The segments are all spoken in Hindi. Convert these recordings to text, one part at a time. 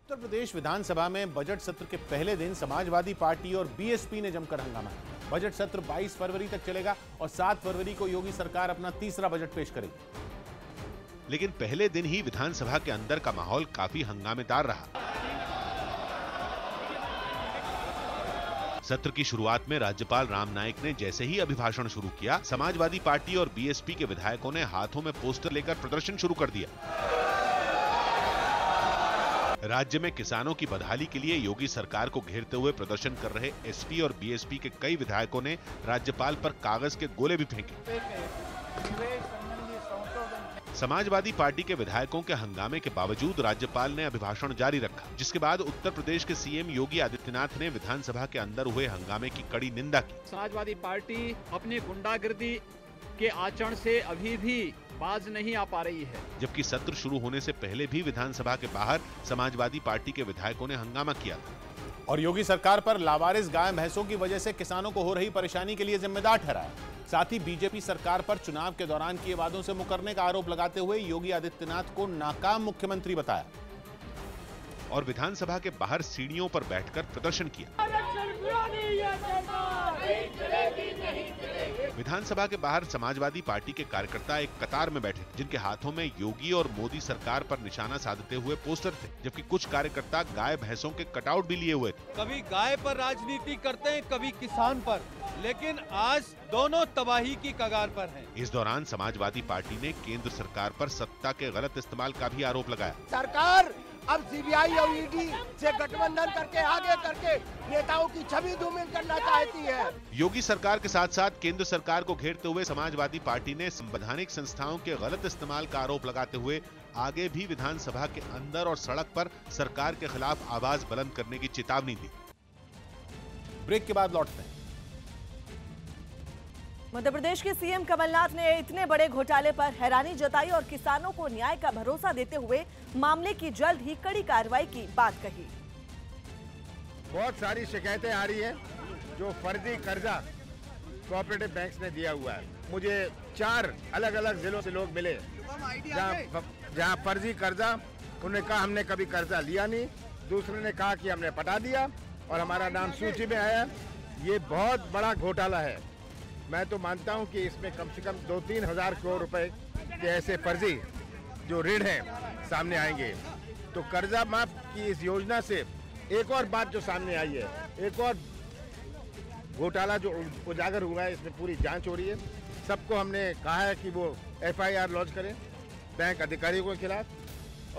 उत्तर प्रदेश विधानसभा में बजट सत्र के पहले दिन समाजवादी पार्टी और बीएसपी ने जमकर हंगामा किया। बजट सत्र 22 फरवरी तक चलेगा और 7 फरवरी को योगी सरकार अपना तीसरा बजट पेश करेगी। लेकिन पहले दिन ही विधानसभा के अंदर का माहौल काफी हंगामेदार रहा। सत्र की शुरुआत में राज्यपाल राम नाईक ने जैसे ही अभिभाषण शुरू किया, समाजवादी पार्टी और बीएसपी के विधायकों ने हाथों में पोस्टर लेकर प्रदर्शन शुरू कर दिया। राज्य में किसानों की बदहाली के लिए योगी सरकार को घेरते हुए प्रदर्शन कर रहे एसपी और बीएसपी के कई विधायकों ने राज्यपाल पर कागज के गोले भी फेंके। समाजवादी पार्टी के विधायकों के हंगामे के बावजूद राज्यपाल ने अभिभाषण जारी रखा, जिसके बाद उत्तर प्रदेश के सीएम योगी आदित्यनाथ ने विधानसभा के अंदर हुए हंगामे की कड़ी निंदा की। समाजवादी पार्टी अपनी गुंडागर्दी के आचरण से अभी भी बाज नहीं आ पा रही है। जबकि सत्र शुरू होने से पहले भी विधानसभा के बाहर समाजवादी पार्टी के विधायकों ने हंगामा किया था और योगी सरकार पर लावारिस गाय भैंसों की वजह से किसानों को हो रही परेशानी के लिए जिम्मेदार ठहराया। साथ ही बीजेपी सरकार पर चुनाव के दौरान किए वादों से मुकरने का आरोप लगाते हुए योगी आदित्यनाथ को नाकाम मुख्यमंत्री बताया और विधानसभा के बाहर सीढ़ियों पर बैठकर प्रदर्शन किया। विधानसभा के बाहर समाजवादी पार्टी के कार्यकर्ता एक कतार में बैठे, जिनके हाथों में योगी और मोदी सरकार पर निशाना साधते हुए पोस्टर थे, जबकि कुछ कार्यकर्ता गाय भैंसों के कटआउट भी लिए हुए थे। कभी गाय पर राजनीति करते हैं, कभी किसान पर, लेकिन आज दोनों तबाही की कगार पर हैं। इस दौरान समाजवादी पार्टी ने केंद्र सरकार पर सत्ता के गलत इस्तेमाल का भी आरोप लगाया। सरकार अब सीबीआई और ईडी से गठबंधन करके आगे करके नेताओं की छवि धूमिल करना चाहती है। योगी सरकार के साथ साथ केंद्र सरकार को घेरते हुए समाजवादी पार्टी ने संवैधानिक संस्थाओं के गलत इस्तेमाल का आरोप लगाते हुए आगे भी विधानसभा के अंदर और सड़क पर सरकार के खिलाफ आवाज बुलंद करने की चेतावनी दी। ब्रेक के बाद लौटते हैं। मध्य प्रदेश के सीएम कमलनाथ ने इतने बड़े घोटाले पर हैरानी जताई और किसानों को न्याय का भरोसा देते हुए मामले की जल्द ही कड़ी कार्रवाई की बात कही। बहुत सारी शिकायतें आ रही हैं जो फर्जी कर्जा कोऑपरेटिव बैंक्स ने दिया हुआ है। मुझे 4 अलग अलग जिलों से लोग मिले जहां फर्जी कर्जा, उन्होंने कहा हमने कभी कर्जा लिया नहीं, दूसरे ने कहा कि हमने पटा दिया और हमारा नाम सूची में आया। ये बहुत बड़ा घोटाला है। मैं तो मानता हूं कि इसमें कम से कम 2-3 हजार करोड़ रुपए के ऐसे फर्जी जो ऋण हैं सामने आएंगे। तो कर्जा माफ की इस योजना से एक और बात जो सामने आई है, एक और घोटाला जो उजागर हुआ है, इसमें पूरी जांच हो रही है। सबको हमने कहा है कि वो FIR लॉन्च करें बैंक अधिकारियों के खिलाफ,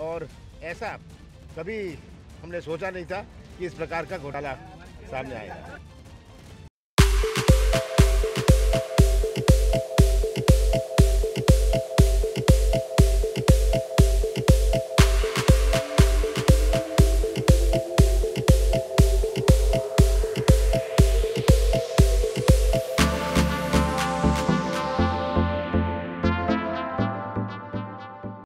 और ऐसा कभी हमने सोचा नहीं था कि इस प्रकार का घोटाला सामने आएगा।